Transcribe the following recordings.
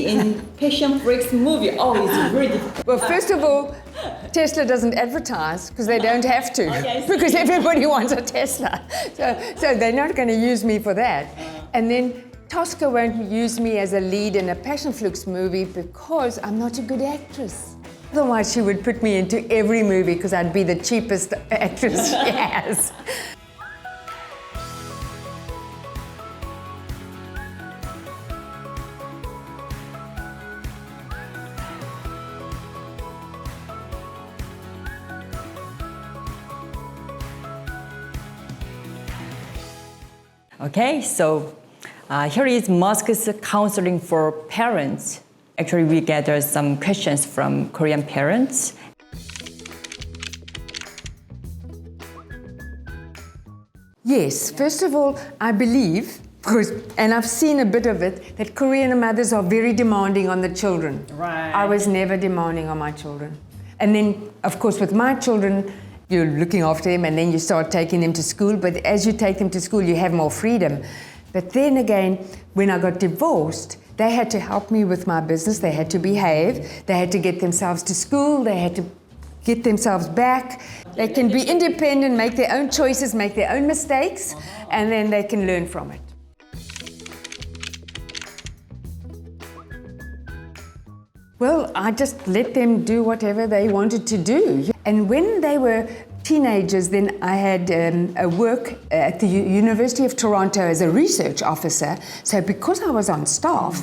see in Passion Freaks movie. Oh, it's very difficult. Well, first of all, Tesla doesn't advertise because they don't have to, Okay, because everybody wants a Tesla. So they're not going to use me for that. And then Tosca won't use me as a lead in a Passion Flux movie because I'm not a good actress. Otherwise, she would put me into every movie because I'd be the cheapest actress she has. Okay, so here is Musk's counseling for parents. Actually, we gathered some questions from Korean parents. Yes, first of all, I believe, and I've seen a bit of it, that Korean mothers are very demanding on the children. Right. I was never demanding on my children. And then, of course, with my children, you're looking after them and then you start taking them to school. But as you take them to school, you have more freedom. But then again, when I got divorced, they had to help me with my business. They had to behave. They had to get themselves to school. They had to get themselves back. They can be independent, make their own choices, make their own mistakes, and then they can learn from it. Well, I just let them do whatever they wanted to do. And when they were teenagers, then I had a work at the University of Toronto as a research officer. So because I was on staff,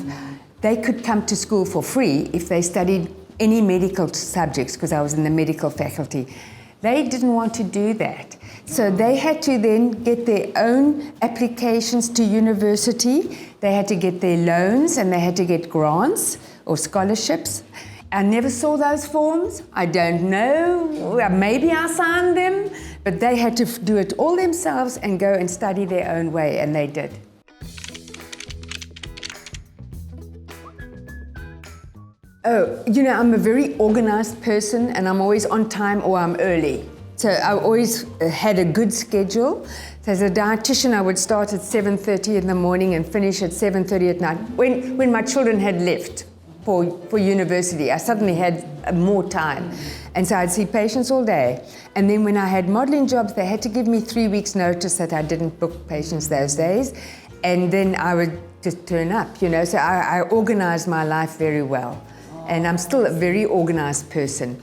they could come to school for free if they studied any medical subjects, because I was in the medical faculty. They didn't want to do that. So they had to then get their own applications to university. They had to get their loans and they had to get grants or scholarships. I never saw those forms. I don't know. Maybe I signed them, but they had to do it all themselves and go and study their own way, and they did. Oh, you know, I'm a very organized person and I'm always on time or I'm early. So I always had a good schedule. So as a dietitian, I would start at 7:30 in the morning and finish at 7:30 at night. When my children had left for university, I suddenly had more time. And so I'd see patients all day. And then when I had modeling jobs, they had to give me 3 weeks notice that I didn't book patients those days. And then I would just turn up, you know. So I organized my life very well. And I'm still a very organized person.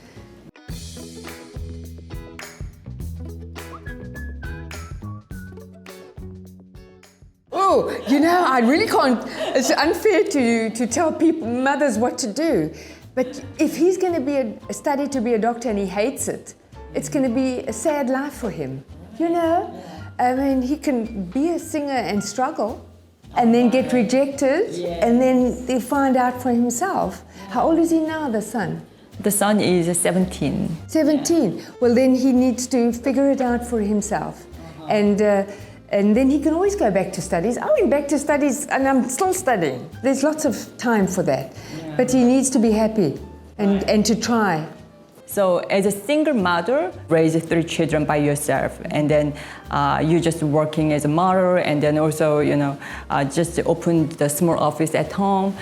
Oh, you know, I really can't, it's unfair to tell people, mothers, what to do. But if he's going to study to be a doctor and he hates it, it's going to be a sad life for him, you know? I mean, he can be a singer and struggle and then get rejected and then they find out for himself. How old is he now, the son? The son is 17. 17. Well, then he needs to figure it out for himself. And then he can always go back to studies. I went back to studies and I'm still studying. There's lots of time for that. But he needs to be happy and to try. So as a single mother, raise 3 children by yourself, and then you just working as a model, and then also, you know, just open the small office at home.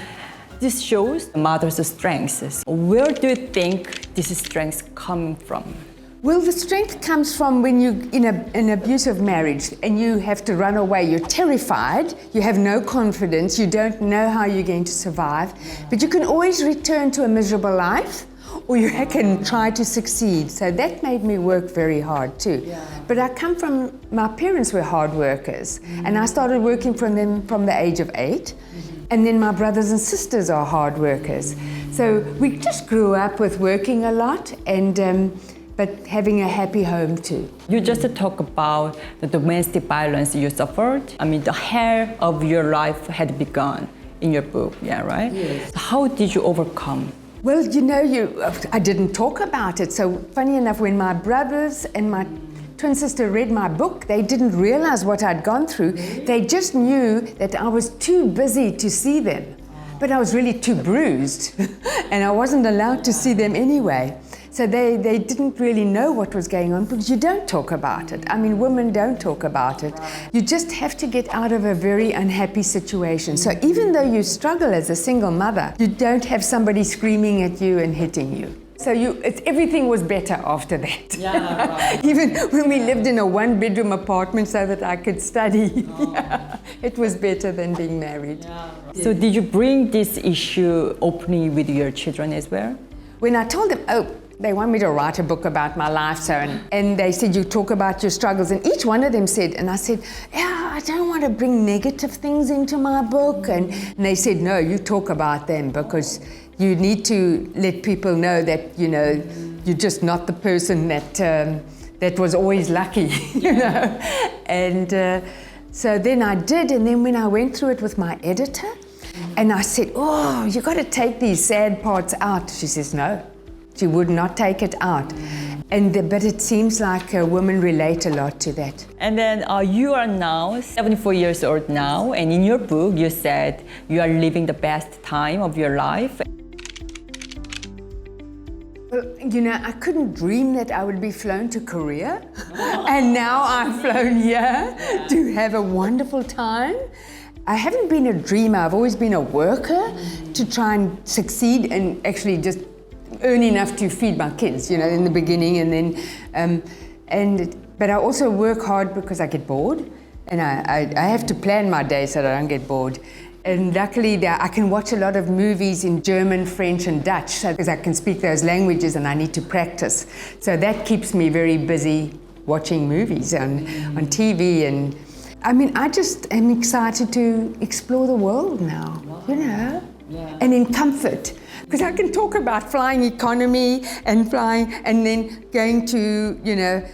This shows the mother's strengths. Where do you think these strengths come from? Well, the strength comes from when you're in an abusive marriage and you have to run away. You're terrified, you have no confidence, you don't know how you're going to survive, but you can always return to a miserable life, or you can try to succeed. So that made me work very hard too. But I come from, my parents were hard workers, and I started working from them from the age of 8. And then my brothers and sisters are hard workers. So we just grew up with working a lot and but having a happy home too. You just talk about the domestic violence you suffered. I mean, the hell of your life had begun in your book, yeah, right? Yes. How did you overcome? Well, you know, I didn't talk about it. So funny enough, when my brothers and my twin sister read my book, they didn't realize what I'd gone through. They just knew that I was too busy to see them. But I was really too bruised and I wasn't allowed to see them anyway. So they didn't really know what was going on because you don't talk about it. I mean, women don't talk about it. You just have to get out of a very unhappy situation. So even though you struggle as a single mother, you don't have somebody screaming at you and hitting you. So everything was better after that. Yeah, right. Even when we lived in a one-bedroom apartment so that I could study, it was better than being married. Yeah, right. So did you bring this issue openly with your children as well? When I told them, they want me to write a book about my life, and they said, you talk about your struggles, and each one of them said, and I said, yeah, I don't want to bring negative things into my book, and they said, no, you talk about them because you need to let people know that, you know, you're just not the person that was always lucky, you know. And so then I did, and then when I went through it with my editor, and I said, oh, you got to take these sad parts out. She says, no, she would not take it out. But it seems like women relate a lot to that. And then you are now 74 years old now, and in your book you said you are living the best time of your life. Well, you know, I couldn't dream that I would be flown to Korea. And now I'm flown here to have a wonderful time. I haven't been a dreamer, I've always been a worker to try and succeed and actually just earn enough to feed my kids, you know, in the beginning, and then, but I also work hard because I get bored, and I have to plan my day so that I don't get bored. And luckily, I can watch a lot of movies in German, French, and Dutch because I can speak those languages and I need to practice. So that keeps me very busy watching movies on TV. And I mean, I just am excited to explore the world now, you know, and in comfort. Because I can talk about flying economy and flying and then going to, you know,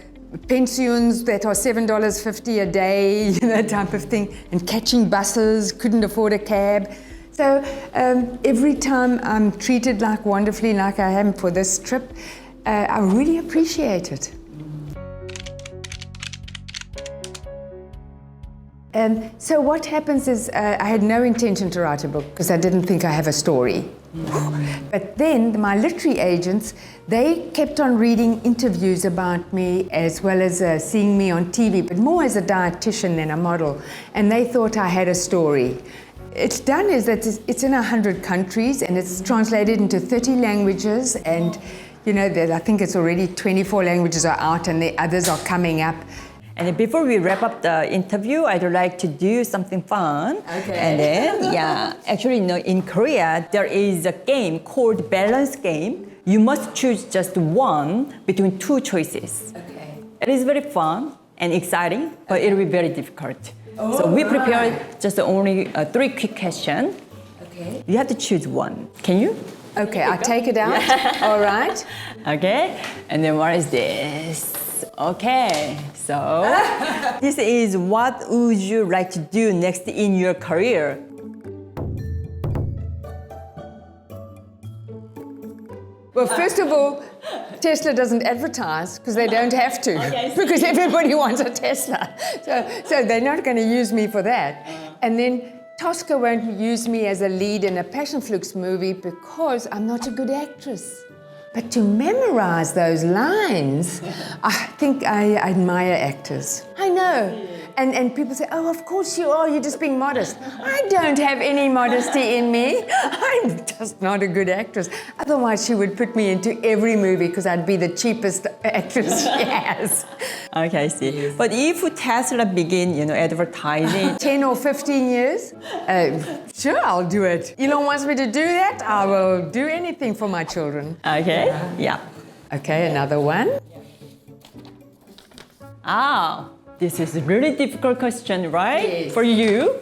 pensions that are $7.50 a day, you know, type of thing, and catching buses, couldn't afford a cab. So every time I'm treated like wonderfully like I am for this trip, I really appreciate it. So what happens is I had no intention to write a book because I didn't think I have a story. But then my literary agents, they kept on reading interviews about me as well as seeing me on TV, but more as a dietitian than a model. And they thought I had a story. It's done is that it's in 100 countries and it's translated into 30 languages, and you know, I think it's already 24 languages are out and the others are coming up. And before we wrap up the interview, I'd like to do something fun. Okay. And then, actually, you know, in Korea, there is a game called balance game. You must choose just one between two choices. Okay. It is very fun and exciting, but it will be very difficult. So we prepared just only 3 quick questions. Okay. You have to choose one. Can you? Okay, I'll take it out. All right. Okay. And then what is this? Okay, so this is what would you like to do next in your career? Well, first of all, Tesla doesn't advertise because they don't have to, because everybody wants a Tesla. So they're not going to use me for that. And then Tosca won't use me as a lead in a Passionflux movie because I'm not a good actress. But to memorize those lines, I think I admire actors. I know. And people say, oh, of course you are, you're just being modest. I don't have any modesty in me. I'm just not a good actress. Otherwise, she would put me into every movie because I'd be the cheapest actress she has. Okay, I see. But if Tesla begin, you know, advertising 10 or 15 years? Sure, I'll do it. Elon wants me to do that, I will do anything for my children. Okay, yeah. Okay, another one. This is a really difficult question, right? Yes. For you.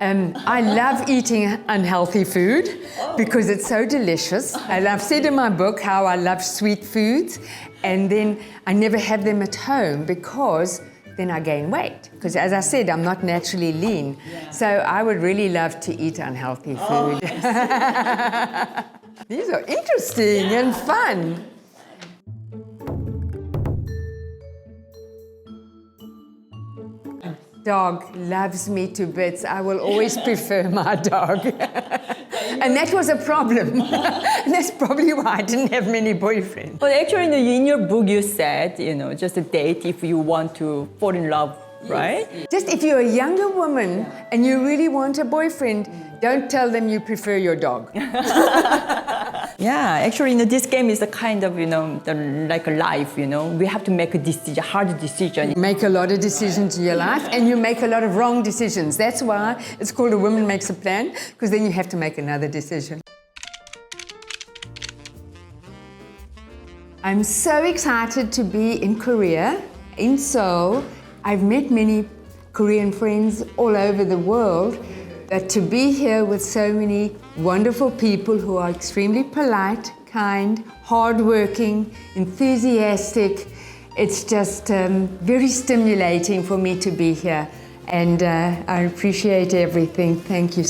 I love eating unhealthy food because it's so delicious. And I've said in my book how I love sweet foods, and then I never have them at home because then I gain weight. Because as I said, I'm not naturally lean. Yeah. So I would really love to eat unhealthy food. These are interesting and fun. dog loves me to bits. I will always prefer my dog. And that was a problem. And that's probably why I didn't have many boyfriends. But actually, in your book, you said, just a date if you want to fall in love, right? Just if you're a younger woman and you really want a boyfriend, don't tell them you prefer your dog. Yeah, actually, this game is a kind of, like a life, We have to make a decision, hard decision. You make a lot of decisions in your life and you make a lot of wrong decisions. That's why it's called A Woman Makes a Plan, because then you have to make another decision. I'm so excited to be in Korea, in Seoul. I've met many Korean friends all over the world. But to be here with so many wonderful people who are extremely polite, kind, hardworking, enthusiastic, it's just very stimulating for me to be here. And I appreciate everything. Thank you so much.